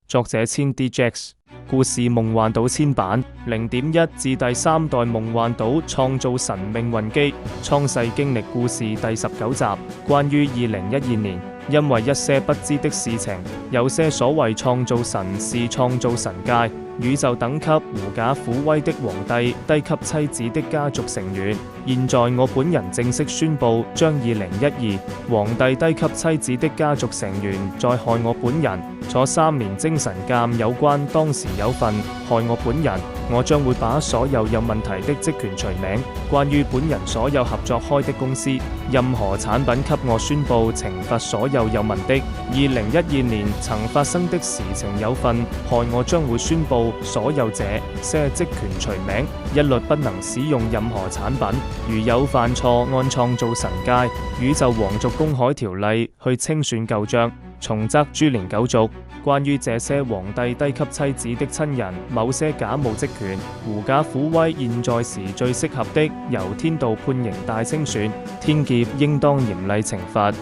作者千 DJX。故事夢幻島千版0.1至第3代夢幻島創造神命運機創世經歷故事第19集，關於2012年，因為一些不知的事情，有些所謂創造神是創造神界、宇宙等級狐假虎威的皇帝低級妻子的家族成員。現在我本人正式宣布，將2012皇帝低級妻子的家族成員在害我本人坐3年精神監有關當時有份害我本人，我將會把所有有問題的職權除名。關於本人所有合作開的公司，任何產品給我宣布懲罰所有有問的2012年曾發生的事情有份害我，將會宣布所有這些職權除名，一律不能使用任何產品。如有犯錯，按創造神界、宇宙皇族公海條例去清算舊賬，重則株連九族。關於這些皇帝低級妻子的親人某些假冒職權、狐假虎威，現在時最適合的由天道判刑大清算，天劫應當嚴厲懲罰。